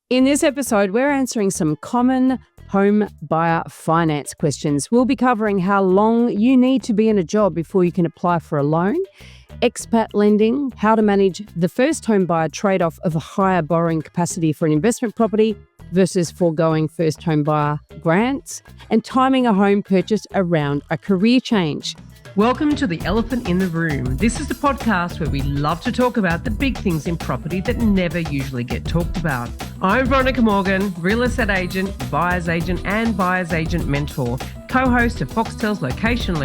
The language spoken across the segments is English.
In this episode, we're answering some common home buyer finance questions. We'll be covering how long you need to be in a job before you can apply for a loan, expat lending, how to manage the first home buyer trade-off of a higher borrowing capacity for an investment property versus foregoing first home buyer grants, and timing a home purchase around a career change. Welcome to The Elephant in the Room. This is the podcast where we love to talk about the big things in property that never usually get talked about. I'm Veronica Morgan, real estate agent, buyer's agent and buyer's agent mentor, co-host of Foxtel's Location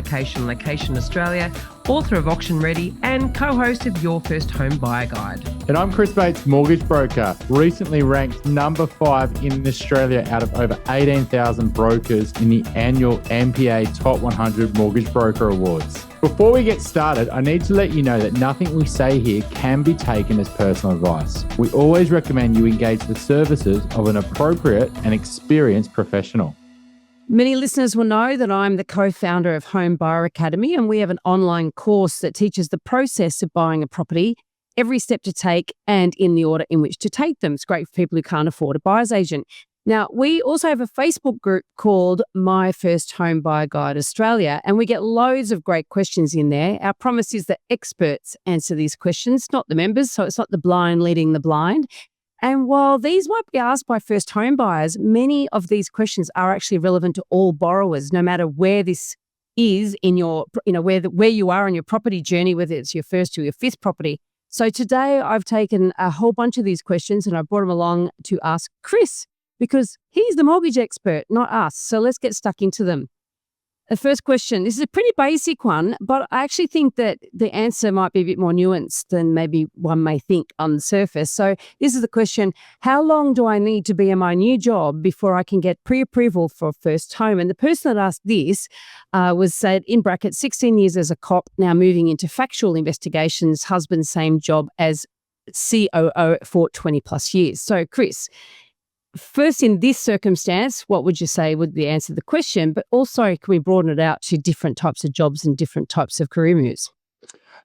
Australia, author of Auction Ready and co-host of Your First Home Buyer Guide. And I'm Chris Bates, mortgage broker, recently ranked number 5 in Australia out of over 18,000 brokers in the annual MPA Top 100 Mortgage Broker Awards. Before we get started, I need to let you know that nothing we say here can be taken as personal advice. We always recommend you engage the services of an appropriate and experienced professional. Many listeners will know that I'm the co-founder of Home Buyer Academy, and we have an online course that teaches the process of buying a property, every step to take and in the order in which to take them. It's great for people who can't afford a buyer's agent. Now, we also have a Facebook group called My First Home Buyer Guide Australia, and we get loads of great questions in there. Our promise is that experts answer these questions, not the members, so it's not the blind leading the blind. And while these might be asked by first home buyers, many of these questions are actually relevant to all borrowers, no matter where this is in your, where you are in your property journey, whether it's your first or your fifth property. So today I've taken a whole bunch of these questions and I brought them along to ask Chris, because he's the mortgage expert, not us. So let's get stuck into them. The first question, this is a pretty basic one, but I actually think that the answer might be a bit more nuanced than maybe one may think on the surface. So this is the question, how long do I need to be in my new job before I can get pre-approval for a first home? And the person that asked this was said, in brackets, 16 years as a cop, now moving into factual investigations, husband, same job as COO for 20 plus years. So Chris, first, in this circumstance, what would you say would be the answer to the question? But also, can we broaden it out to different types of jobs and different types of career moves?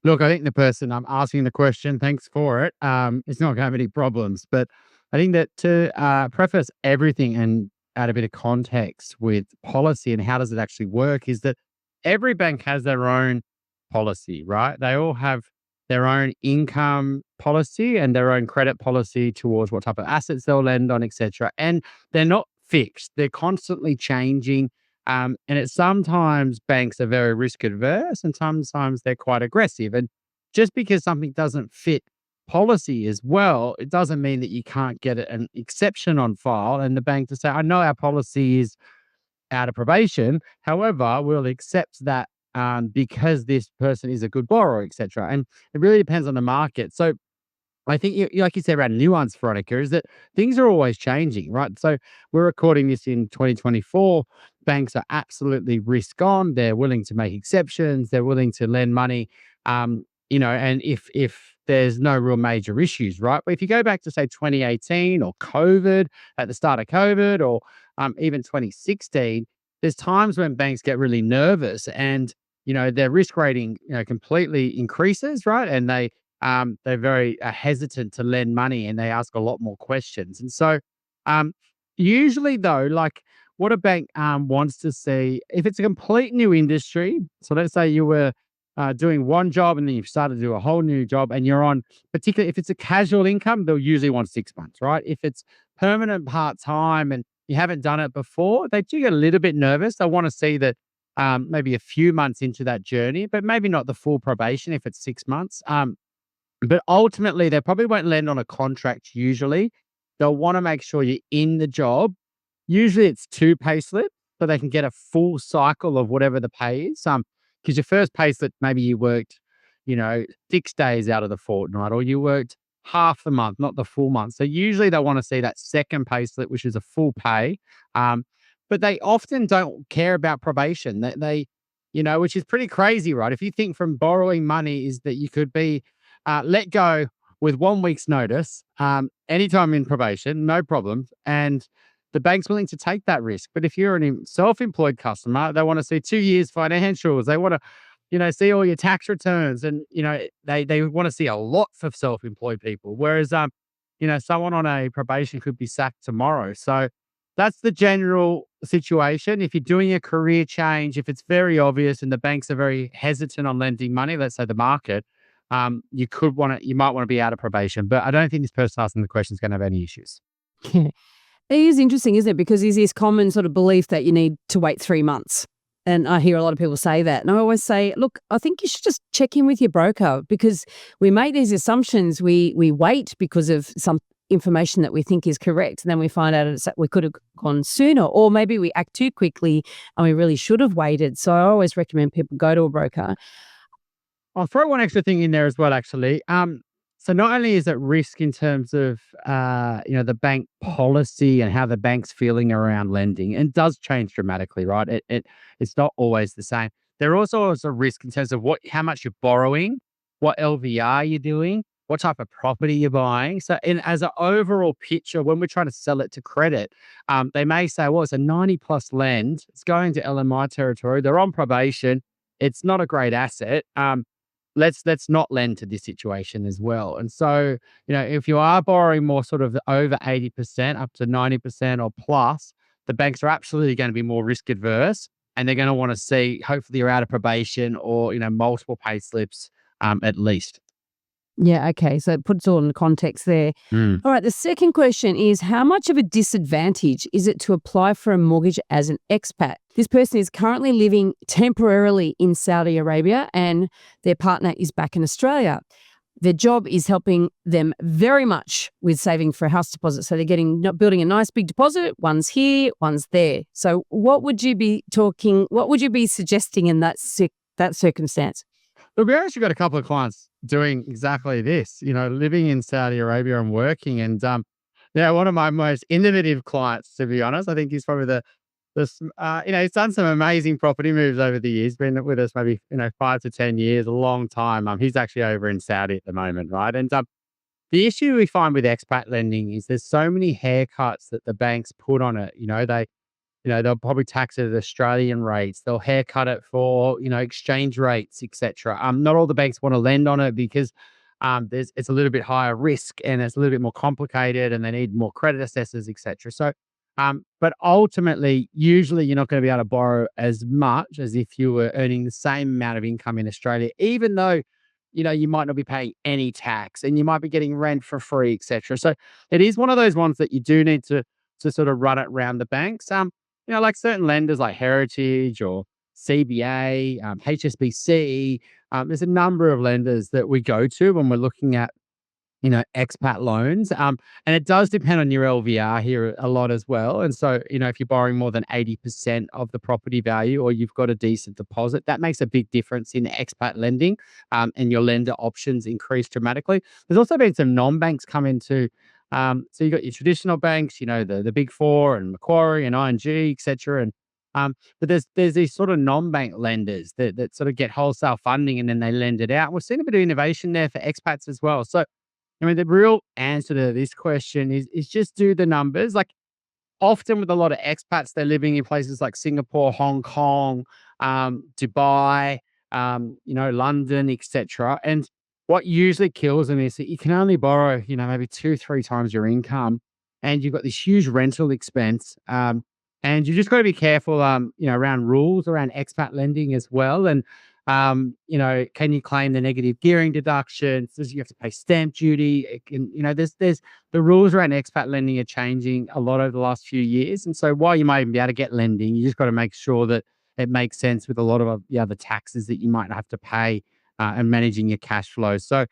Look, I think the person I'm asking the question, thanks for it, it's not going to have any problems. But I think that to preface everything and add a bit of context with policy and how does it actually work is that every bank has their own policy, right? They all have their own income policy and their own credit policy towards what type of assets they'll lend on, etc. And they're not fixed. They're constantly changing. And it's sometimes banks are very risk adverse and sometimes they're quite aggressive. And just because something doesn't fit policy as well, it doesn't mean that you can't get an exception on file and the bank to say, I know our policy is out of probation. However, we'll accept that because this person is a good borrower, etc. And it really depends on the market. So I think, like you said around nuance, Veronica, is that things are always changing, right? So we're recording this in 2024. Banks are absolutely risk on. They're willing to make exceptions. They're willing to lend money, and if there's no real major issues, right? But if you go back to, say, 2018 or COVID, at the start of COVID, or even 2016, there's times when banks get really nervous and their risk rating, completely increases, right? And they're very hesitant to lend money and they ask a lot more questions. And so usually though, like what a bank wants to see, if it's a complete new industry, so let's say you were doing one job and then you've started to do a whole new job and you're on, particularly if it's a casual income, they'll usually want 6 months, right? If it's permanent part-time and you haven't done it before, they do get a little bit nervous. They want to see that maybe a few months into that journey, but maybe not the full probation if it's 6 months. But ultimately, they probably won't lend on a contract usually. They'll want to make sure you're in the job. Usually it's 2 pay slips, so they can get a full cycle of whatever the pay is. Because your first pay slip, maybe you worked, 6 days out of the fortnight, or you worked half the month, not the full month. So usually they want to see that second pay slip, which is a full pay. But they often don't care about probation. They which is pretty crazy, right? If you think from borrowing money is that you could be let go with 1 week's notice, anytime in probation, no problems. And the bank's willing to take that risk. But if you're a self-employed customer, they want to see 2 years financials. They want to, see all your tax returns. And, they want to see a lot for self-employed people. Whereas someone on a probation could be sacked tomorrow. So that's the general situation. If you're doing a career change, if it's very obvious and the banks are very hesitant on lending money, let's say the market, you might want to be out of probation. But I don't think this person asking the question is going to have any issues. Yeah. It is interesting, isn't it? Because there's this common sort of belief that you need to wait 3 months. And I hear a lot of people say that. And I always say, look, I think you should just check in with your broker, because we make these assumptions. We wait because of some information that we think is correct. And then we find out we could have gone sooner, or maybe we act too quickly and we really should have waited. So I always recommend people go to a broker. I'll throw one extra thing in there as well, actually. So not only is it risk in terms of the bank policy and how the bank's feeling around lending, and it does change dramatically, right? It's not always the same. There also is a risk in terms of how much you're borrowing, what LVR you're doing, what type of property you're buying. So as an overall picture, when we're trying to sell it to credit, they may say, well, it's a 90 plus lend. It's going to LMI territory. They're on probation. It's not a great asset. Let's not lend to this situation as well. And so, if you are borrowing more sort of over 80%, up to 90% or plus, the banks are absolutely going to be more risk adverse, and they're going to want to see, hopefully you're out of probation or, multiple pay slips at least. Yeah, okay. So it puts it all in context there. Mm. All right. The second question is, how much of a disadvantage is it to apply for a mortgage as an expat? This person is currently living temporarily in Saudi Arabia and their partner is back in Australia. Their job is helping them very much with saving for a house deposit. So they're building a nice big deposit. One's here, one's there. So what would you be suggesting in that circumstance? Look, we actually got a couple of clients doing exactly this, living in Saudi Arabia and working. And one of my most innovative clients, to be honest, I think he's probably he's done some amazing property moves over the years, been with us maybe, 5 to 10 years, a long time. He's actually over in Saudi at the moment, right? And the issue we find with expat lending is there's so many haircuts that the banks put on it. They'll probably tax it at Australian rates. They'll haircut it for, exchange rates, etc. Not all the banks want to lend on it because it's a little bit higher risk and it's a little bit more complicated and they need more credit assessors, etc. So, but ultimately, usually you're not going to be able to borrow as much as if you were earning the same amount of income in Australia, even though, you might not be paying any tax and you might be getting rent for free, etc. So it is one of those ones that you do need to sort of run it around the banks. Like certain lenders like Heritage or CBA, HSBC, there's a number of lenders that we go to when we're looking at, expat loans. And it does depend on your LVR here a lot as well. And so, if you're borrowing more than 80% of the property value or you've got a decent deposit, that makes a big difference in expat lending, and your lender options increase dramatically. There's also been some non-banks come into. So you got your traditional banks, the big four and Macquarie and ING, etc. And but there's these sort of non-bank lenders that sort of get wholesale funding and then they lend it out. We're seeing a bit of innovation there for expats as well. So the real answer to this question is just do the numbers. Like often with a lot of expats, they're living in places like Singapore, Hong Kong, Dubai, London, etc. And what usually kills them is that you can only borrow, maybe 2-3 times your income, and you've got this huge rental expense. And you just got to be careful, around rules around expat lending as well. And, can you claim the negative gearing deductions? Does you have to pay stamp duty? It can, there's the rules around expat lending are changing a lot over the last few years. And so while you might even be able to get lending, you just got to make sure that it makes sense with a lot of the other taxes that you might have to pay. And managing your cash flow. So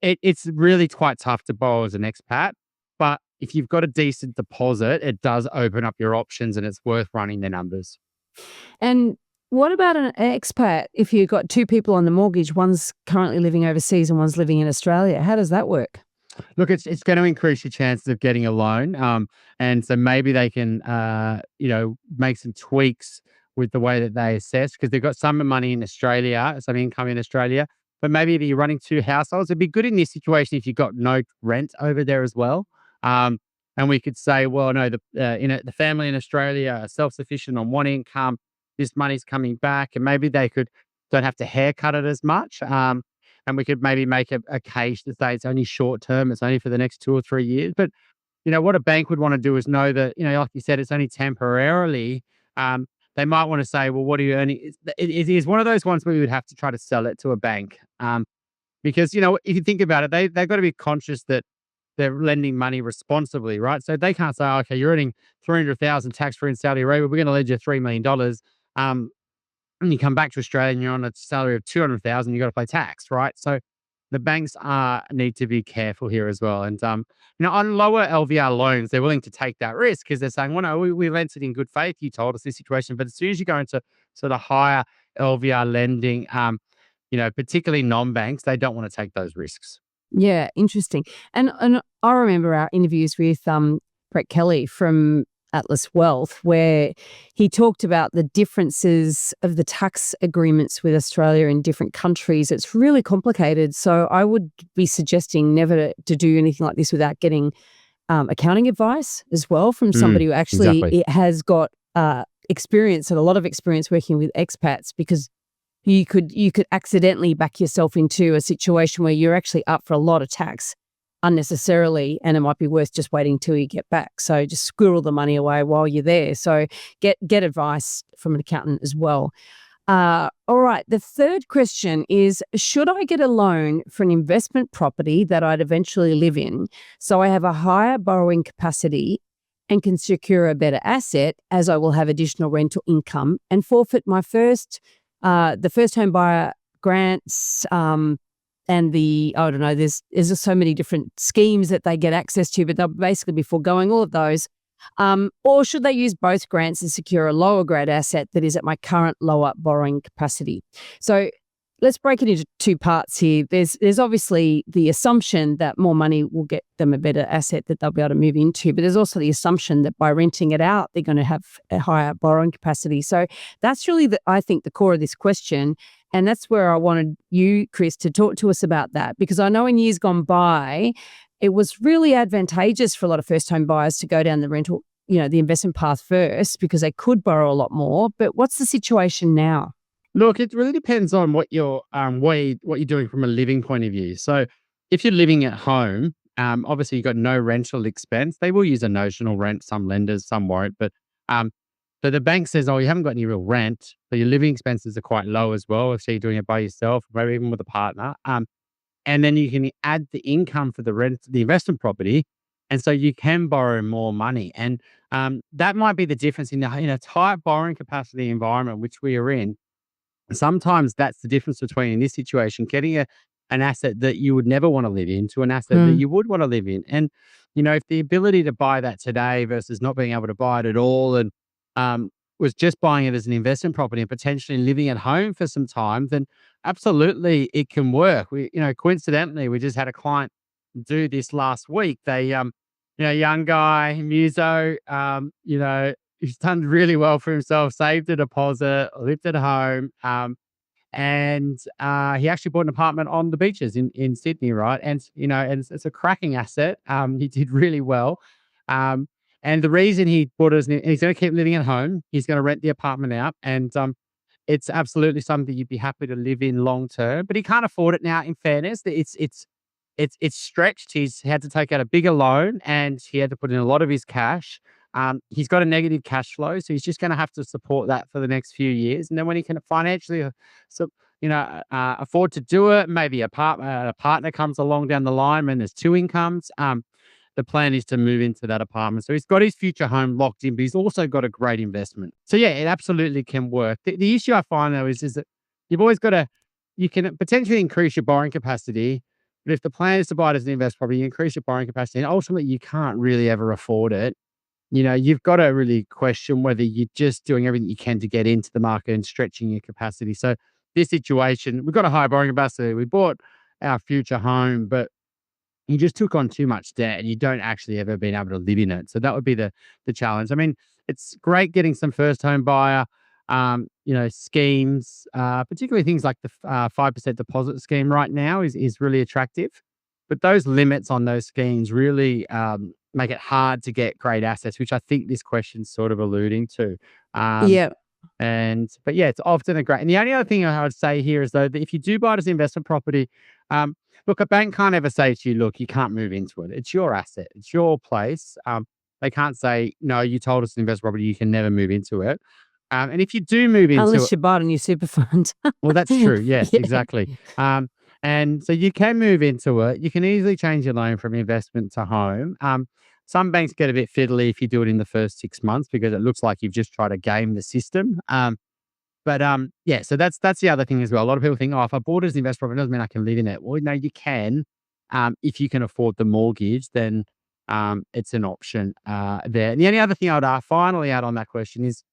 it's really quite tough to borrow as an expat. But if you've got a decent deposit, it does open up your options and it's worth running the numbers. And what about an expat if you've got two people on the mortgage, one's currently living overseas and one's living in Australia? How does that work? Look, it's going to increase your chances of getting a loan. And so maybe they can, make some tweaks with the way that they assess, because they've got some money in Australia, some income in Australia, but maybe if you're running two households, it'd be good in this situation if you've got no rent over there as well. And we could say, well, no, the family in Australia are self-sufficient on one income. This money's coming back, and maybe they don't have to haircut it as much. and we could maybe make a case to say it's only short term, it's only for the next 2 or 3 years. But what a bank would want to do is know that, like you said, it's only temporarily. Um, they might want to say, well, what are you earning? It is one of those ones where we would have to try to sell it to a bank. Because, if you think about it, they've got to be conscious that they're lending money responsibly, right? So they can't say, okay, you're earning 300,000 tax free in Saudi Arabia, we're going to lend you $3 million. And you come back to Australia and you're on a salary of 200,000, you got to pay tax, right? So the banks need to be careful here as well. And on lower LVR loans, they're willing to take that risk because they're saying, well, no, we lent it in good faith. You told us this situation. But as soon as you go into sort of higher LVR lending, particularly non-banks, they don't want to take those risks. Yeah, interesting. And I remember our interviews with Brett Kelly from Atlas Wealth, where he talked about the differences of the tax agreements with Australia in different countries. It's really complicated. So I would be suggesting never to do anything like this without getting accounting advice as well from somebody who actually has got experience and a lot of experience working with expats, because you could accidentally back yourself into a situation where you're actually up for a lot of tax unnecessarily, and it might be worth just waiting till you get back. So just squirrel the money away while you're there. So get advice from an accountant as well. All right. The third question is, should I get a loan for an investment property that I'd eventually live in so I have a higher borrowing capacity and can secure a better asset, as I will have additional rental income, and forfeit my the first home buyer grants, and I don't know, there's just so many different schemes that they get access to, but they'll basically be foregoing all of those. Or should they use both grants and secure a lower grade asset that is at my current lower borrowing capacity? So let's break it into two parts here. There's obviously the assumption that more money will get them a better asset that they'll be able to move into, but there's also the assumption that by renting it out, they're going to have a higher borrowing capacity. So that's really, I think, the core of this question. And that's where I wanted you, Chris, to talk to us about that, because I know in years gone by, it was really advantageous for a lot of first-home buyers to go down the rental, the investment path first, because they could borrow a lot more. But what's the situation now? Look, it really depends on what you're doing from a living point of view. So if you're living at home, obviously you've got no rental expense. They will use a notional rent, some lenders, some won't. But so the bank says, oh, you haven't got any real rent, so your living expenses are quite low as well if you're doing it by yourself, maybe even with a partner. And then you can add the income for the rent, the investment property, and so you can borrow more money. And that might be the difference in a tight borrowing capacity environment, which we are in. Sometimes that's the difference between, in this situation, getting an asset that you would never want to live in to an asset that you would want to live in. And, if the ability to buy that today versus not being able to buy it at all, and was just buying it as an investment property and potentially living at home for some time, then absolutely it can work. Coincidentally, we just had a client do this last week. They, young guy, muso, he's done really well for himself, saved a deposit, lived at home. And he actually bought an apartment on the beaches in Sydney, right? And, and it's a cracking asset. He did really well. And the reason he bought it is he's going to keep living at home. He's going to rent the apartment out. And it's absolutely something you'd be happy to live in long term. But he can't afford it now, in fairness. It's stretched. He's had to take out a bigger loan and he had to put in a lot of his cash. He's got a negative cash flow, so he's just going to have to support that for the next few years. And then when he can financially, afford to do it, maybe a partner comes along down the line when there's two incomes. The plan is to move into that apartment. So he's got his future home locked in, but he's also got a great investment. So yeah, it absolutely can work. The issue I find though is that you've always got you can potentially increase your borrowing capacity, but if the plan is to buy it as an investment property, you increase your borrowing capacity, and ultimately you can't really ever afford it. You've got to really question whether you're just doing everything you can to get into the market and stretching your capacity. So this situation, we've got a high borrowing capacity. We bought our future home, but you just took on too much debt and you don't actually ever been able to live in it. So that would be the challenge. I mean, it's great getting some first home buyer, schemes, particularly things like the 5% deposit scheme right now is really attractive. But those limits on those schemes really make it hard to get great assets, which I think this question's sort of alluding to. Yeah. But yeah, it's often a great. And the only other thing I would say here is though, that if you do buy it as an investment property, Look, a bank can't ever say to you, look, you can't move into it. It's your asset. It's your place. They can't say, no, you told us to invest property. You can never move into it. And if you do move into it, Unless you buy it on your super fund. well, that's true. Yes, Yeah. exactly. And so you can move into it. You can easily change your loan from investment to home. Some banks get a bit fiddly if you do it in the first 6 months because it looks like you've just tried to game the system. But yeah, so that's the other thing as well. A lot of people think, oh, if I bought it as an investment property, it doesn't mean I can live in it. Well, no, you can. If you can afford the mortgage, then it's an option there. And the only other thing I would finally add on that question is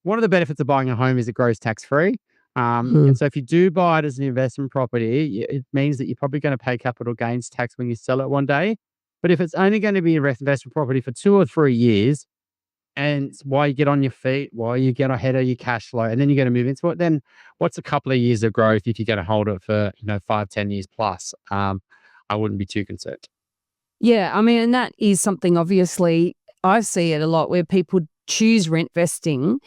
one of the benefits of buying a home is it grows tax free. And so if you do buy it as an investment property, it means that you're probably going to pay capital gains tax when you sell it one day. But if it's only going to be an investment property for 2 or 3 years, and it's while you get on your feet, while you get ahead of your cash flow, and then you're going to move into it, then what's a couple of years of growth if you're going to hold it for 5-10 years plus? I wouldn't be too concerned. Yeah, I mean, and that is something obviously I see it a lot where people choose rent vesting,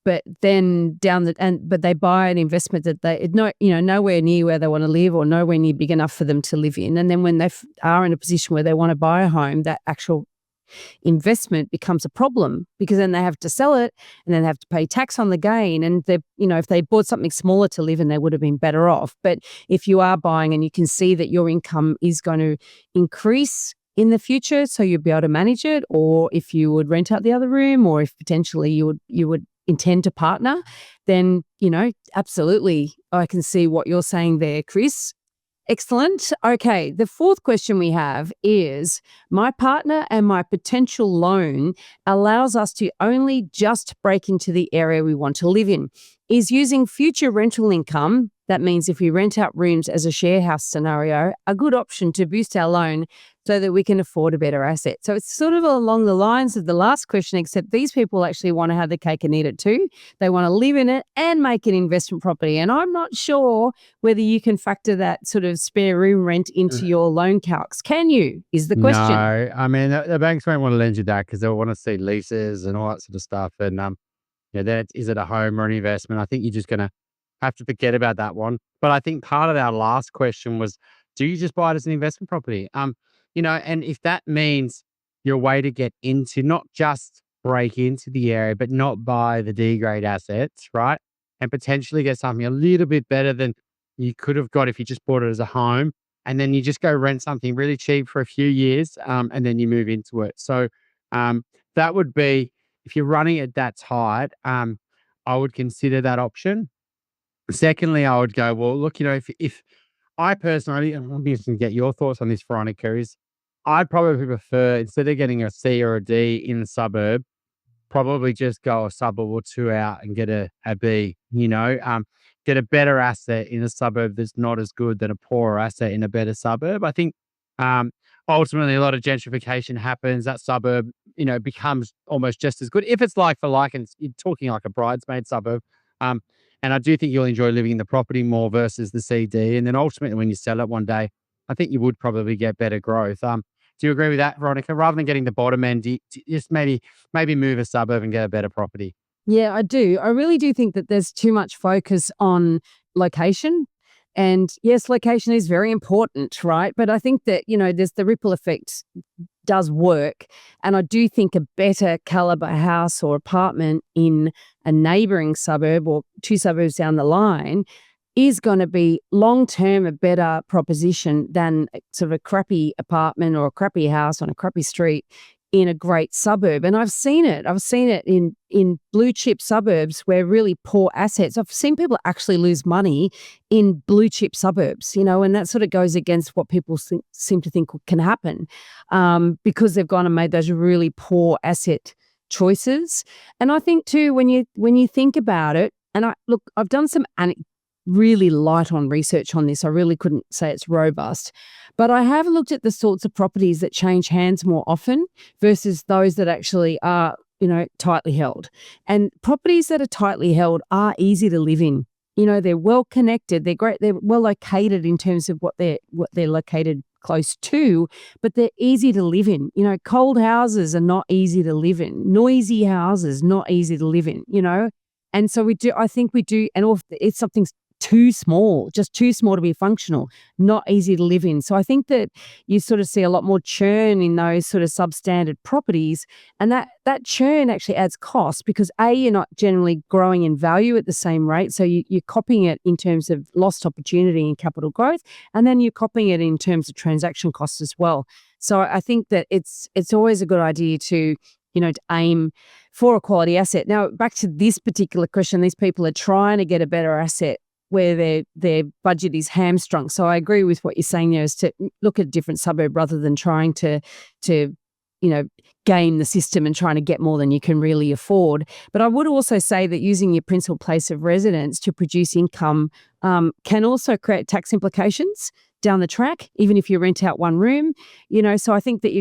but then but they buy an investment that nowhere near where they want to live or nowhere near big enough for them to live in. And then when they are in a position where they want to buy a home, that actual investment becomes a problem because then they have to sell it and then they have to pay tax on the gain. And if they bought something smaller to live in, they would have been better off. But if you are buying and you can see that your income is going to increase in the future, so you'll be able to manage it, or if you would rent out the other room, or if potentially you would intend to partner, then absolutely I can see what you're saying there, Chris. Excellent. Okay, the fourth question we have is, my partner and my potential loan allows us to only just break into the area we want to live in. Is using future rental income, that means if we rent out rooms as a share house scenario, a good option to boost our loan so that we can afford a better asset? So it's sort of along the lines of the last question, except these people actually want to have the cake and eat it too. They want to live in it and make an investment property. And I'm not sure whether you can factor that sort of spare room rent into your loan calcs. Can you, is the question. No, I mean, the banks won't want to lend you that because they'll want to see leases and all that sort of stuff. And then is it a home or an investment? I think you're just going to have to forget about that one. But I think part of our last question was, do you just buy it as an investment property? And if that means your way to get into, not just break into the area, but not buy the D grade assets, right? And potentially get something a little bit better than you could have got if you just bought it as a home. And then you just go rent something really cheap for a few years and then you move into it. So that would be, if you're running it that tight, I would consider that option. Secondly, I would go, well, look, if I personally, and I'm interested to get your thoughts on this, Veronica, is I'd probably prefer, instead of getting a C or a D in the suburb, probably just go a suburb or two out and get a B, get a better asset in a suburb that's not as good than a poorer asset in a better suburb. I think ultimately a lot of gentrification happens. That suburb, becomes almost just as good. If it's like for like, and you're talking like a bridesmaid suburb, and I do think you'll enjoy living in the property more versus the CD. And then ultimately when you sell it one day, I think you would probably get better growth. Do you agree with that, Veronica? Rather than getting the bottom end, just maybe move a suburb and get a better property? Yeah, I do. I really do think that there's too much focus on location. And yes, location is very important, right? But I think that, there's the ripple effect does work. And I do think a better caliber house or apartment in a neighbouring suburb or 2 suburbs down the line is going to be long-term a better proposition than sort of a crappy apartment or a crappy house on a crappy street in a great suburb. And I've seen it. I've seen it in blue chip suburbs where really poor assets. I've seen people actually lose money in blue chip suburbs, and that sort of goes against what people seem to think can happen because they've gone and made those really poor asset choices. And I think too, when you think about it, and I've done some really light on research on this. I really couldn't say it's robust, but I have looked at the sorts of properties that change hands more often versus those that actually are, tightly held. And properties that are tightly held are easy to live in. They're well connected. They're great. They're well located in terms of what they're located close to, but they're easy to live in. Cold houses are not easy to live in. Noisy houses, not easy to live in, And so I think we do, and it's something too small, just too small to be functional, not easy to live in. So I think that you sort of see a lot more churn in those sort of substandard properties, and that churn actually adds cost because you're not generally growing in value at the same rate. So you're copying it in terms of lost opportunity and capital growth, and then you're copying it in terms of transaction costs as well. So I think that it's always a good idea to aim for a quality asset. Now, back to this particular question, these people are trying to get a better asset where their budget is hamstrung. So I agree with what you're saying there, is to look at a different suburb rather than trying to game the system and trying to get more than you can really afford. But I would also say that using your principal place of residence to produce income can also create tax implications down the track, even if you rent out one room. So I think that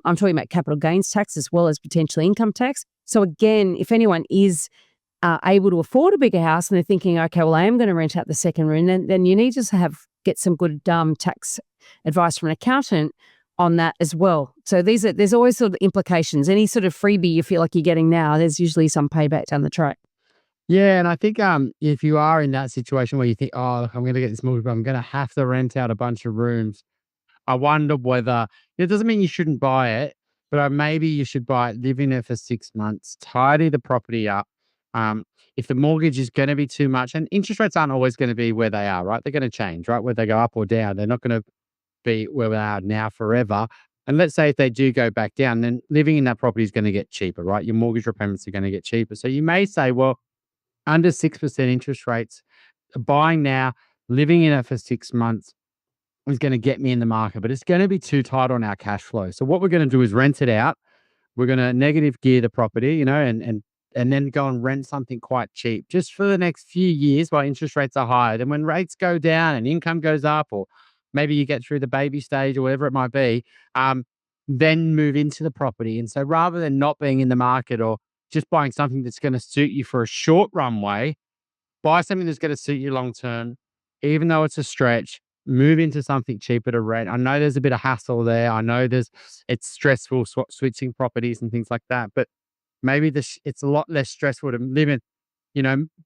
I'm talking about capital gains tax as well as potentially income tax. So again, if anyone is able to afford a bigger house and they're thinking, okay, well, I am going to rent out the second room, then you need to get some good tax advice from an accountant on that as well. So there's always sort of implications. Any sort of freebie you feel like you're getting now, there's usually some payback down the track. Yeah, and I think if you are in that situation where you think, oh, look, I'm going to get this mortgage, but I'm going to have to rent out a bunch of rooms, I wonder whether it doesn't mean you shouldn't buy it, but maybe you should buy it, live in it for 6 months, tidy the property up. If the mortgage is going to be too much, and interest rates aren't always going to be where they are, right? They're going to change, right? Whether they go up or down, they're not going to be where they are now forever. And let's say if they do go back down, then living in that property is going to get cheaper, right? Your mortgage repayments are going to get cheaper. So you may say, well, under 6% interest rates, buying now, living in it for 6 months is going to get me in the market, but it's going to be too tight on our cash flow. So what we're going to do is rent it out. We're going to negative gear the property, and then go and rent something quite cheap just for the next few years while interest rates are higher. Then when rates go down and income goes up, or maybe you get through the baby stage or whatever it might be, then move into the property. And so rather than not being in the market or just buying something that's going to suit you for a short runway, buy something that's going to suit you long term, even though it's a stretch. Move into something cheaper to rent. I know there's a bit of hassle there. I know it's stressful switching properties and things like that, but maybe it's a lot less stressful to live in,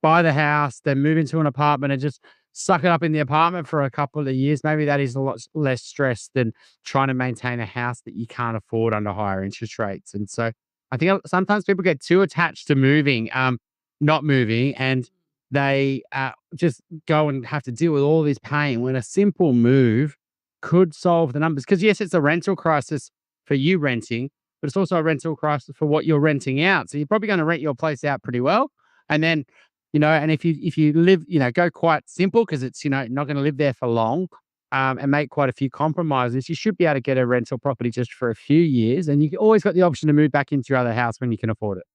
buy the house, then move into an apartment and just suck it up in the apartment for a couple of years. Maybe that is a lot less stress than trying to maintain a house that you can't afford under higher interest rates. And so I think sometimes people get too attached to not moving, and they just go and have to deal with all this pain when a simple move could solve the numbers. Because yes, it's a rental crisis for you renting, but it's also a rental crisis for what you're renting out. So you're probably going to rent your place out pretty well. And then, and if you live, go quite simple because it's, not going to live there for long, and make quite a few compromises, you should be able to get a rental property just for a few years. And you always got the option to move back into your other house when you can afford it.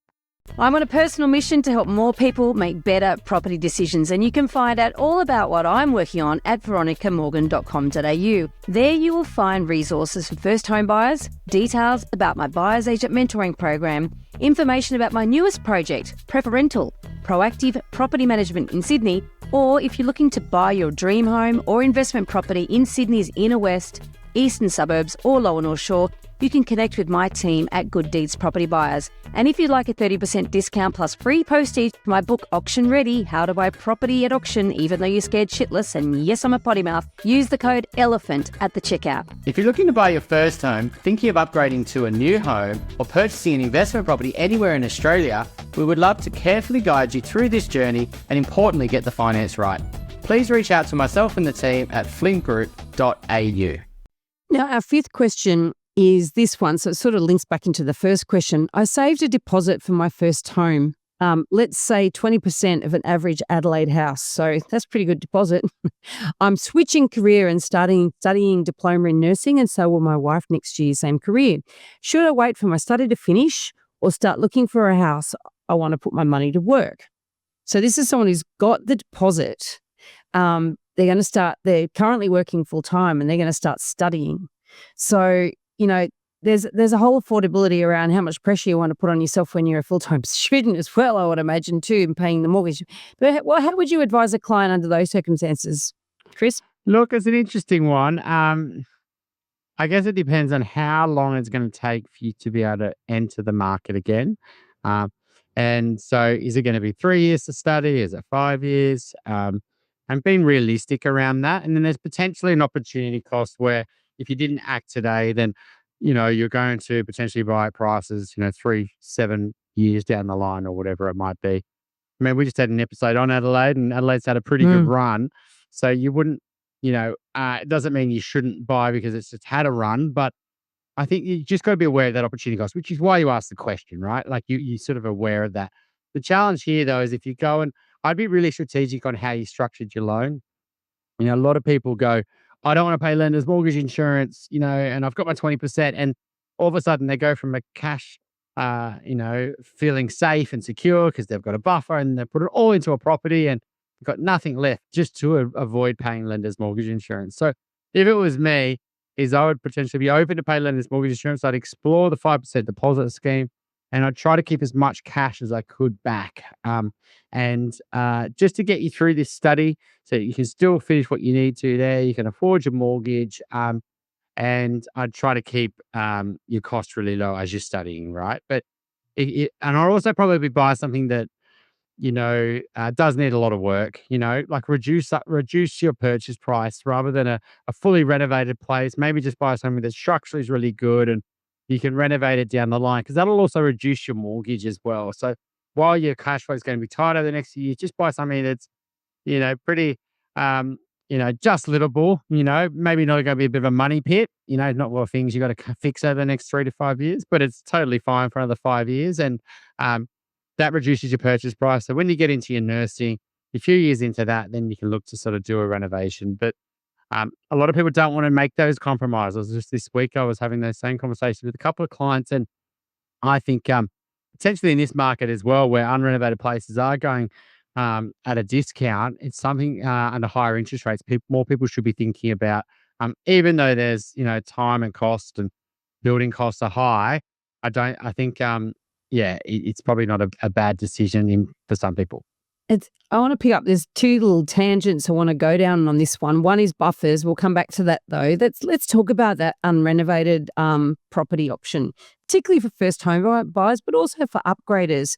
I'm on a personal mission to help more people make better property decisions, and you can find out all about what I'm working on at veronicamorgan.com.au. There you will find resources for first home buyers, details about my buyer's agent mentoring program, information about my newest project, Preferential, proactive property management in Sydney, or if you're looking to buy your dream home or investment property in Sydney's inner west, eastern suburbs or lower North Shore, you can connect with my team at Good Deeds Property Buyers. And if you'd like a 30% discount plus free postage for my book Auction Ready, How to Buy Property at Auction Even Though You're Scared Shitless, and yes, I'm a potty mouth, use the code ELEPHANT at the checkout. If you're looking to buy your first home, thinking of upgrading to a new home, or purchasing an investment property anywhere in Australia, we would love to carefully guide you through this journey and importantly get the finance right. Please reach out to myself and the team at flynnggroup.au. Now, our fifth question is this one, so it sort of links back into the first question. I saved a deposit for my first home. Let's say 20% of an average Adelaide house. So that's a pretty good deposit. I'm switching career and studying diploma in nursing, and so will my wife next year, same career. Should I wait for my study to finish or start looking for a house? I want to put my money to work. So this is someone who's got the deposit. They're currently working full time and they're going to start studying. So, there's a whole affordability around how much pressure you want to put on yourself when you're a full-time student as well, I would imagine, too, and paying the mortgage. But how would you advise a client under those circumstances, Chris? Look, it's an interesting one. I guess it depends on how long it's going to take for you to be able to enter the market again. And so is it going to be 3 years to study? Is it 5 years? and being realistic around that. And then there's potentially an opportunity cost where if you didn't act today, then, you're going to potentially buy at prices, 3-7 years down the line or whatever it might be. I mean, we just had an episode on Adelaide, and Adelaide's had a pretty good run. So you wouldn't, it doesn't mean you shouldn't buy because it's just had a run, but I think you just got to be aware of that opportunity cost, which is why you asked the question, right? Like you're sort of aware of that. The challenge here, though, is if you go and I'd be really strategic on how you structured your loan. A lot of people go, I don't want to pay lender's mortgage insurance, and I've got my 20%. And all of a sudden they go from a cash, feeling safe and secure because they've got a buffer, and they put it all into a property and got nothing left just to avoid paying lender's mortgage insurance. So if it was me, I would potentially be open to pay lender's mortgage insurance. I'd explore the 5% deposit scheme, and I'd try to keep as much cash as I could back. Just to get you through this study so you can still finish what you need to there. You can afford your mortgage. And I'd try to keep your costs really low as you're studying, right? But and I'll also probably buy something that does need a lot of work. Like reduce your purchase price rather than a fully renovated place. Maybe just buy something that structurally is really good and you can renovate it down the line, because that'll also reduce your mortgage as well. So while your cash flow is going to be tight over the next few years, just buy something that's pretty just livable, maybe not going to be a bit of a money pit, not a lot of things you got to fix over the next 3 to 5 years, but it's totally fine for another 5 years. And that reduces your purchase price. So when you get into your nursing, a few years into that, then you can look to sort of do a renovation. But a lot of people don't want to make those compromises. Just this week, I was having those same conversations with a couple of clients. And I think potentially in this market as well, where unrenovated places are going at a discount, it's something under higher interest rates. More people should be thinking about, even though there's, time and cost and building costs are high. I think, it's probably not a bad decision for some people. I want to pick up, there's two little tangents I want to go down on this one. One is buffers. We'll come back to that though. Let's talk about that unrenovated property option, particularly for first home buyers, but also for upgraders.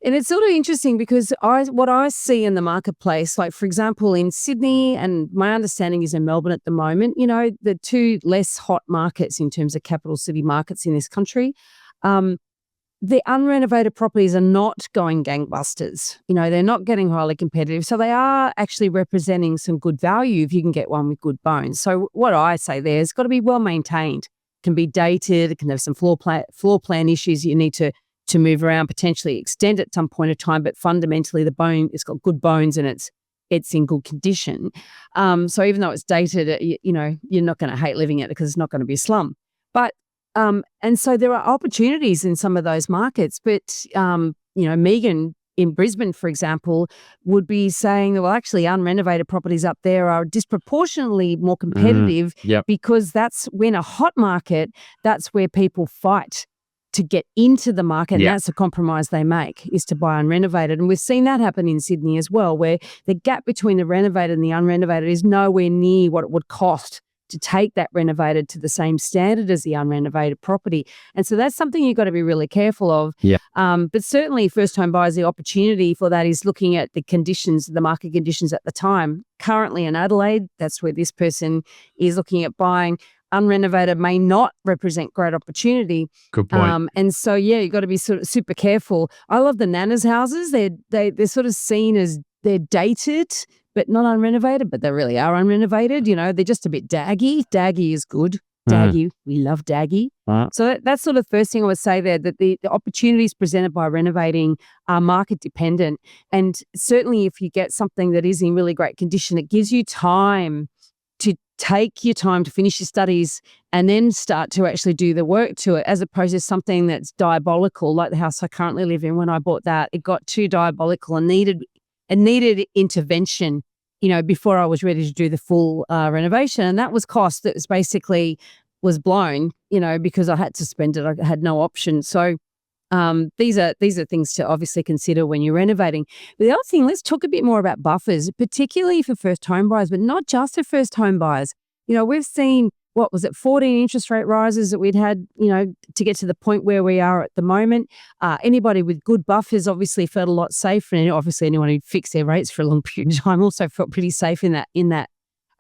And it's sort of interesting because what I see in the marketplace, like for example, in Sydney, and my understanding is in Melbourne at the moment, the two less hot markets in terms of capital city markets in this country, the unrenovated properties are not going gangbusters. They're not getting highly competitive. So they are actually representing some good value if you can get one with good bones. So what I say there, it's got to be well maintained. It can be dated. It can have some floor plan issues you need to move around, potentially extend at some point of time. But fundamentally, it's got good bones and it's in good condition. So even though it's dated, you're not going to hate living in it because it's not going to be a slum. But and so there are opportunities in some of those markets, but, Megan in Brisbane, for example, would be saying, well, actually unrenovated properties up there are disproportionately more competitive because that's when a hot market, that's where people fight to get into the market. And that's a compromise they make, is to buy unrenovated. And we've seen that happen in Sydney as well, where the gap between the renovated and the unrenovated is nowhere near what it would cost to take that renovated to the same standard as the unrenovated property. And so that's something you've got to be really careful of. But certainly first home buyers, the opportunity for that is looking at the conditions, the market conditions at the time. Currently in Adelaide, that's where this person is looking at buying. Unrenovated may not represent great opportunity. Good point. And so, you've got to be sort of super careful. I love the Nana's houses. They're sort of seen as they're dated, but not unrenovated, but they really are unrenovated. They're just a bit daggy. Daggy is good. Daggy, we love daggy. So that's sort of the first thing I would say there, that the opportunities presented by renovating are market dependent. And certainly if you get something that is in really great condition, it gives you time to take your time to finish your studies and then start to actually do the work to it, as opposed to something that's diabolical, like the house I currently live in. When I bought that, it got too diabolical and needed intervention, before I was ready to do the full renovation. And that was cost that was blown, because I had to spend it. I had no option. So these are things to obviously consider when you're renovating. But the other thing, let's talk a bit more about buffers, particularly for first home buyers, but not just for first home buyers. We've seen what was it, 14 interest rate rises that we'd had, to get to the point where we are at the moment. Anybody with good buffers obviously felt a lot safer, and obviously anyone who fixed their rates for a long period of time also felt pretty safe in that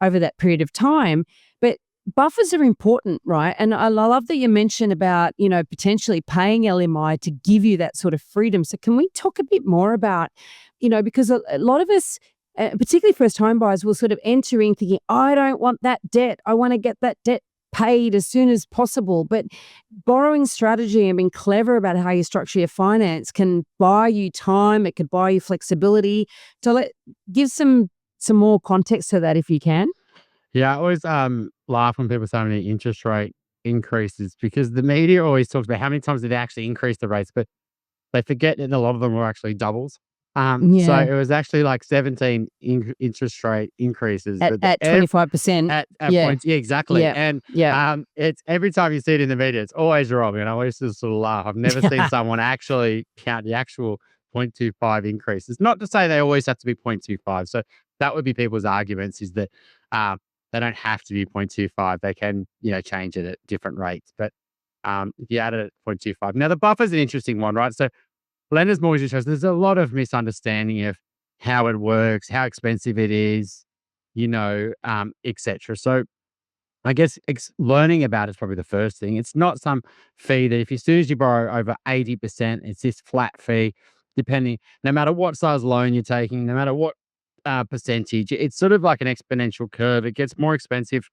over that period of time. But buffers are important, right? And I love that you mentioned about, potentially paying LMI to give you that sort of freedom. So can we talk a bit more about, because a lot of us, particularly first home buyers, will sort of enter in thinking, I don't want that debt. I want to get that debt paid as soon as possible. But borrowing strategy and being clever about how you structure your finance can buy you time. It could buy you flexibility. So give some more context to that if you can. Yeah, I always laugh when people say any interest rate increases, because the media always talks about how many times did they actually increase the rates, but they forget that a lot of them were actually doubles. So Yeah. it was actually like 17 interest rate increases At 25%. at Yeah. points. Yeah, exactly. Yeah. And Yeah. it's every time you see it in the media, it's always wrong. And I always just sort of laugh. I've never seen someone actually count the actual 0.25 increases. Not to say they always have to be 0.25. So that would be people's arguments, is that they don't have to be 0.25. They can, change it at different rates. But if you add it at 0.25. Now, the buffer's an interesting one, right? So lenders mortgage insurance, there's a lot of misunderstanding of how it works, how expensive it is, etc. So I guess learning about it's probably the first thing. It's not some fee that as soon as you borrow over 80%, it's this flat fee, no matter what size loan you're taking, no matter what percentage. It's sort of like an exponential curve. It gets more expensive,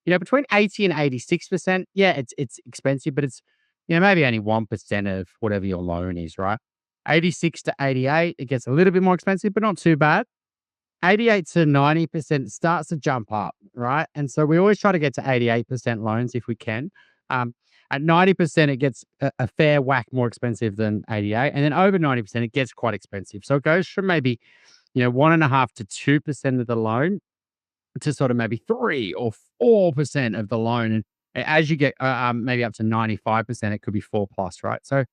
between 80 and 86%. Yeah, it's expensive, but it's, maybe only 1% of whatever your loan is, right? 86 to 88, it gets a little bit more expensive, but not too bad. 88 to 90% starts to jump up, right? And so we always try to get to 88% loans if we can. At 90%, it gets a fair whack more expensive than 88. And then over 90%, it gets quite expensive. So it goes from maybe 1.5 to 2% of the loan to sort of maybe 3 or 4% of the loan. And as you get maybe up to 95%, it could be 4 plus, right? So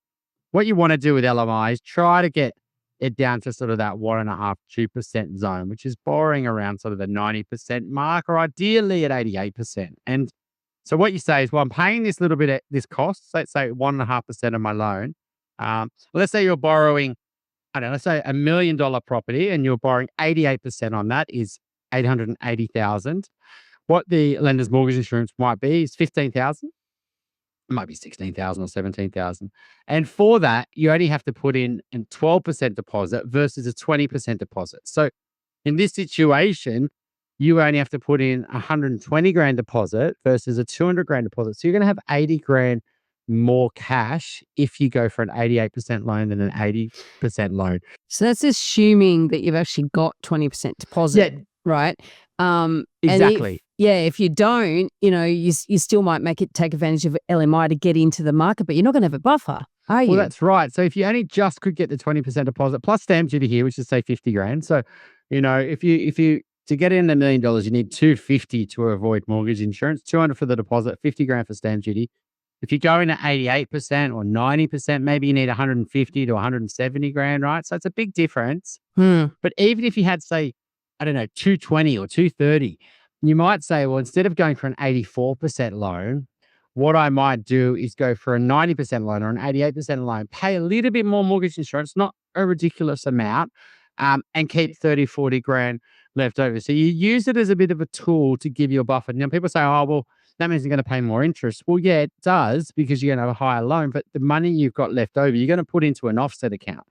what you want to do with LMI is try to get it down to sort of that 1.5, 2% zone, which is borrowing around sort of the 90% mark, or ideally at 88%. And so what you say is, well, I'm paying this little bit at this cost, let's say 1.5% of my loan. Let's say you're borrowing, I don't know, let's say $1 million property, and you're borrowing 88% on that is 880,000. What the lender's mortgage insurance might be is 15,000. It might be 16,000 or 17,000. And for that, you only have to put in a 12% deposit versus a 20% deposit. So in this situation, you only have to put in 120 grand deposit versus a 200 grand deposit. So you're going to have 80 grand more cash if you go for an 88% loan than an 80% loan. So that's assuming that you've actually got 20% deposit, right? Exactly. If you don't, you still might take advantage of LMI to get into the market, but you're not going to have a buffer, are you? Well, that's right. So if you only just could get the 20% deposit plus stamp duty here, which is say 50 grand. So, if you to get in $1 million, you need 250 to avoid mortgage insurance, 200 for the deposit, 50 grand for stamp duty. If you go in at 88% or 90%, maybe you need 150 to 170 grand, right? So it's a big difference. But even if you had, say, I don't know, 220 or 230, you might say, well, instead of going for an 84% loan, what I might do is go for a 90% loan or an 88% loan, pay a little bit more mortgage insurance, not a ridiculous amount, and keep 30, 40 grand left over. So you use it as a bit of a tool to give you a buffer. Now, people say, oh, well, that means you're going to pay more interest. Well, yeah, it does, because you're going to have a higher loan, but the money you've got left over, you're going to put into an offset account.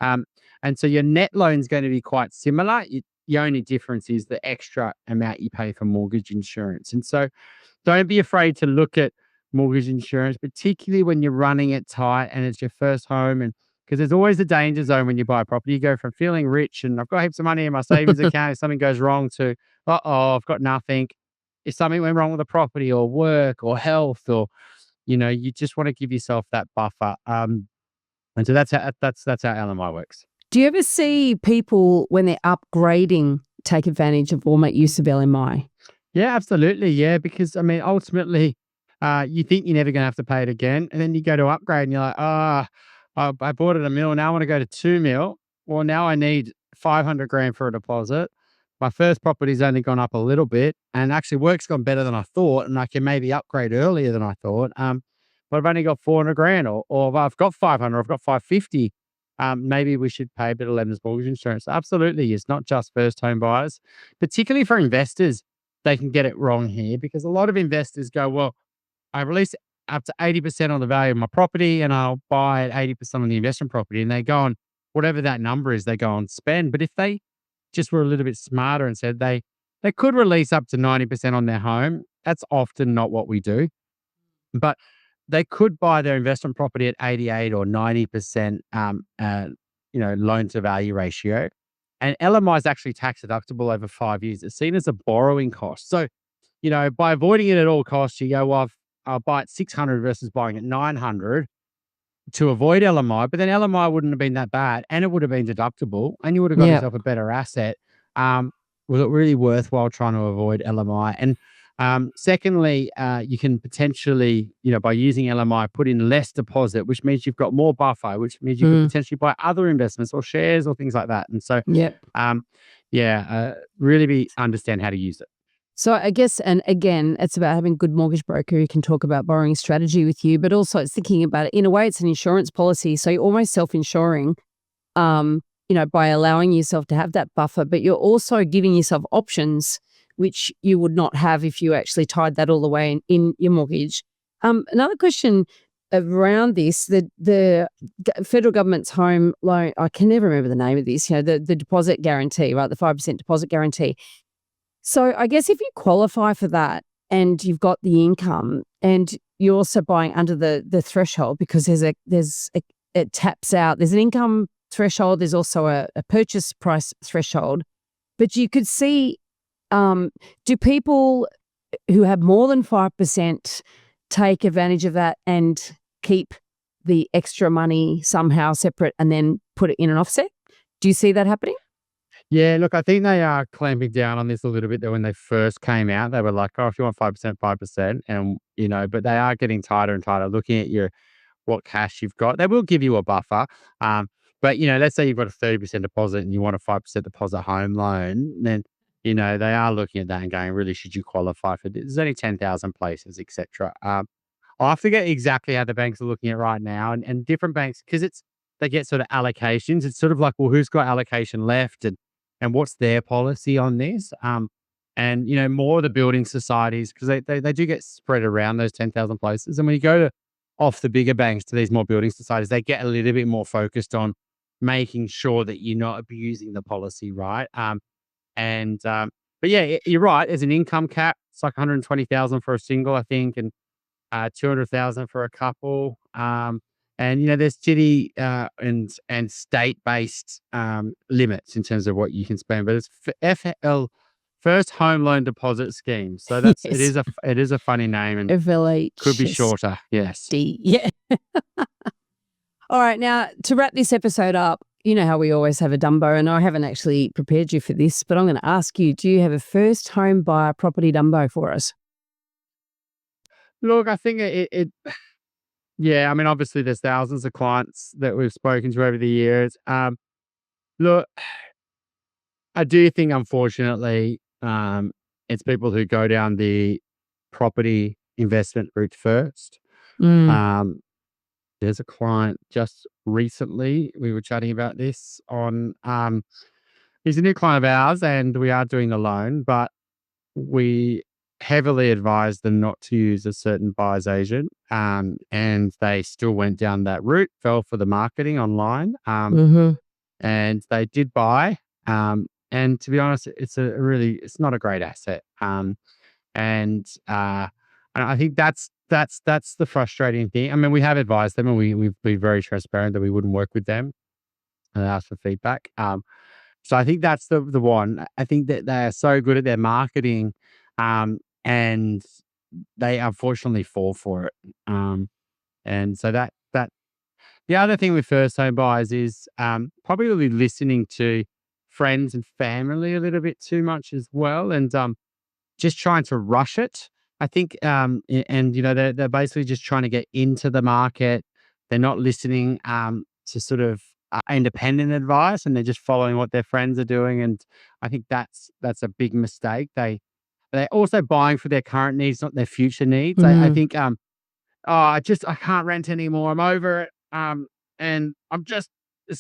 And so your net loan is going to be quite similar. The only difference is the extra amount you pay for mortgage insurance. And so don't be afraid to look at mortgage insurance, particularly when you're running it tight and it's your first home. And because there's always a danger zone when you buy a property. You go from feeling rich and I've got heaps of money in my savings account. If something goes wrong, to, I've got nothing. If something went wrong with the property or work or health, or, you just want to give yourself that buffer. And so that's how LMI works. Do you ever see people, when they're upgrading, take advantage of or make use of LMI? Yeah, absolutely. Yeah, because ultimately, you think you're never going to have to pay it again, and then you go to upgrade, and you're like, I bought it $1 million. Now I want to go to $2 million. Well, now I need 500 grand for a deposit, my first property's only gone up a little bit, and actually work's gone better than I thought, and I can maybe upgrade earlier than I thought. But I've only got 400 grand, or if I've got 500, I've got 550. Maybe we should pay a bit of lender's mortgage insurance. Absolutely. It's not just first home buyers, particularly for investors. They can get it wrong here because a lot of investors go, well, I release up to 80% on the value of my property and I'll buy at 80% on the investment property. And they go on whatever that number is, they go on spend. But if they just were a little bit smarter and said they could release up to 90% on their home, that's often not what we do. But they could buy their investment property at 88 or 90%, loan to value ratio. And LMI is actually tax deductible over 5 years. It's seen as a borrowing cost. So, by avoiding it at all costs, you go, well, I'll buy at 600 versus buying at 900 to avoid LMI. But then LMI wouldn't have been that bad and it would have been deductible and you would have got yourself a better asset. Was it really worthwhile trying to avoid LMI? And secondly, you can potentially, by using LMI, put in less deposit, which means you've got more buffer, which means you could potentially buy other investments or shares or things like that. And so, really understand how to use it. So I guess, and again, it's about having a good mortgage broker who can talk about borrowing strategy with you, but also it's thinking about it in a way, it's an insurance policy. So you're almost self-insuring, by allowing yourself to have that buffer, but you're also giving yourself options which you would not have if you actually tied that all the way in your mortgage. Another question around this, the federal government's home loan, I can never remember the name of this, the deposit guarantee, right? The 5% deposit guarantee. So I guess if you qualify for that and you've got the income and you're also buying under the threshold because it taps out, there's an income threshold, there's also a purchase price threshold, but you could see, do people who have more than 5% take advantage of that and keep the extra money somehow separate and then put it in an offset? Do you see that happening? Yeah, look, I think they are clamping down on this a little bit. That when they first came out, they were like, "Oh, if you want 5%, 5%," and but they are getting tighter and tighter. Looking at what cash you've got, they will give you a buffer. But let's say you've got a 30% deposit and you want a 5% deposit home loan, then they are looking at that and going, "Really, should you qualify for this?" There's only 10,000 places, etc. I forget exactly how the banks are looking at right now, and different banks because they get sort of allocations. It's sort of like, well, who's got allocation left and what's their policy on this? And more of the building societies, because they do get spread around those 10,000 places. And when you go off the bigger banks to these more building societies, they get a little bit more focused on making sure that you're not abusing the policy, right? But yeah, you're right. There's an income cap. It's like 120,000 for a single, I think, and 200,000 for a couple. And there's city and state-based limits in terms of what you can spend, but it's FL, First Home Loan Deposit Scheme. So that's Yes. it is a funny name and FLH. could be shorter. Yes. Yeah. All right. Now, to wrap this episode up, you know how we always have a dumbo, and I haven't actually prepared you for this, but I'm going to ask you, do you have a first home buyer property dumbo for us? Look, I think yeah, I mean, obviously there's thousands of clients that we've spoken to over the years. Look, I do think, unfortunately, it's people who go down the property investment route first. There's a client just recently, we were chatting about this on, he's a new client of ours and we are doing the loan, but we heavily advised them not to use a certain buyer's agent. And they still went down that route, fell for the marketing online. And they did buy. And to be honest, it's not a great asset. And I think that's the frustrating thing. I mean, we have advised them and we've been very transparent that we wouldn't work with them and ask for feedback. So I think that's the one. I think that they are so good at their marketing, and they unfortunately fall for it. And so that the other thing with first home buyers is probably listening to friends and family a little bit too much as well, and just trying to rush it. I think, and they're basically just trying to get into the market. They're not listening to sort of independent advice, and they're just following what their friends are doing. And I think that's a big mistake. They're also buying for their current needs, not their future needs. I think I can't rent anymore. I'm over it. And I'm just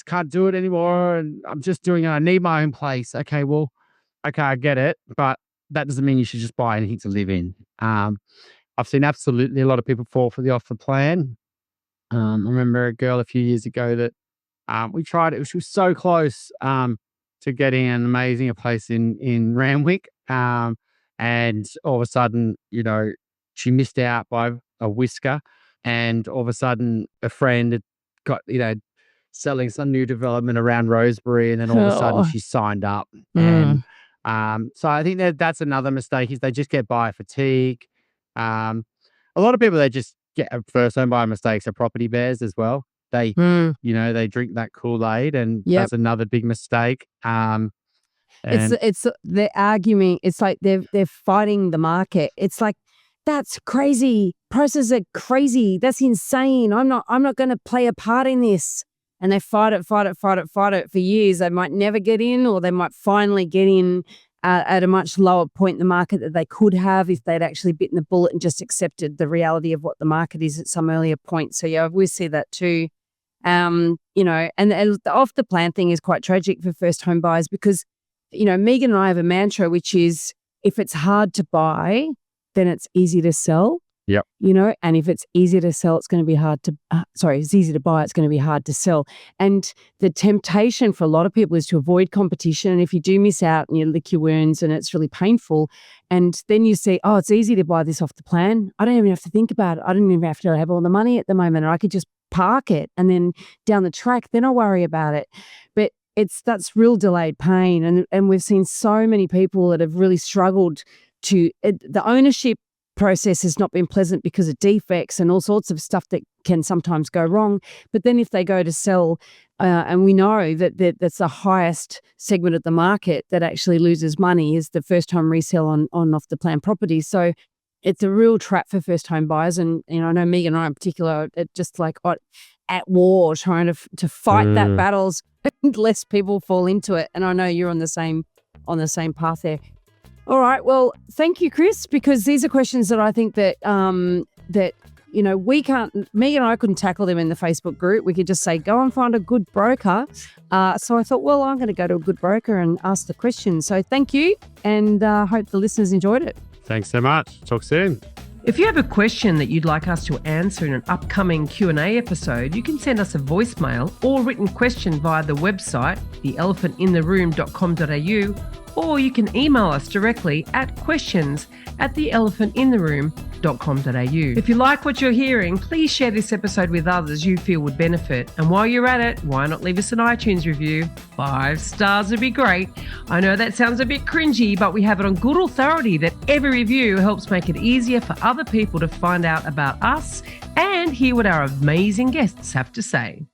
can't do it anymore. And I'm just doing it. I need my own place. Okay, well, okay, I get it, but that doesn't mean you should just buy anything to live in. I've seen absolutely a lot of people fall for the offer plan. I remember a girl a few years ago that we tried it. She was so close to getting an amazing place in Randwick. And all of a sudden, she missed out by a whisker. And all of a sudden, a friend had got, selling some new development around Rosebery. And then all of a sudden, she signed up. And so I think that's another mistake is they just get buyer fatigue. A lot of people, they just get first home buyer mistakes are property bears as well. They, they drink that Kool-Aid, and that's another big mistake. It's they're arguing. It's like they're fighting the market. It's like, that's crazy. Prices are crazy. That's insane. I'm not going to play a part in this. And they fight it for years. They might never get in, or they might finally get in at a much lower point in the market that they could have if they'd actually bitten the bullet and just accepted the reality of what the market is at some earlier point. So we see that too. And the off the plan thing is quite tragic for first home buyers because, Megan and I have a mantra, which is if it's hard to buy, then it's easy to sell. Yep. And if it's easy to sell, it's going to be hard to, it's easy to buy, it's going to be hard to sell. And the temptation for a lot of people is to avoid competition. And if you do miss out and you lick your wounds and it's really painful, and then you see, it's easy to buy this off the plan. I don't even have to think about it. I don't even have to have all the money at the moment, or I could just park it and then down the track, then I'll worry about it. But that's real delayed pain. And we've seen so many people that have really struggled the ownership process has not been pleasant because of defects and all sorts of stuff that can sometimes go wrong. But then if they go to sell, and we know that's the highest segment of the market that actually loses money is the first home resale on off the plan properties. So it's a real trap for first home buyers. And I know Megan and I in particular are just like at war trying to fight that battles less people fall into it. And I know you're on the same path there. All right. Well, thank you, Chris, because these are questions that I think that we can't, Megan and I couldn't tackle them in the Facebook group. We could just say, go and find a good broker. So I thought, well, I'm going to go to a good broker and ask the questions. So thank you. And hope the listeners enjoyed it. Thanks so much. Talk soon. If you have a question that you'd like us to answer in an upcoming Q&A episode, you can send us a voicemail or written question via the website, theelephantintheroom.com.au, or you can email us directly at questions@theelephantintheroom.com.au. If you like what you're hearing, please share this episode with others you feel would benefit. And while you're at it, why not leave us an iTunes review? 5 stars would be great. I know that sounds a bit cringy, but we have it on good authority that every review helps make it easier for other people to find out about us and hear what our amazing guests have to say.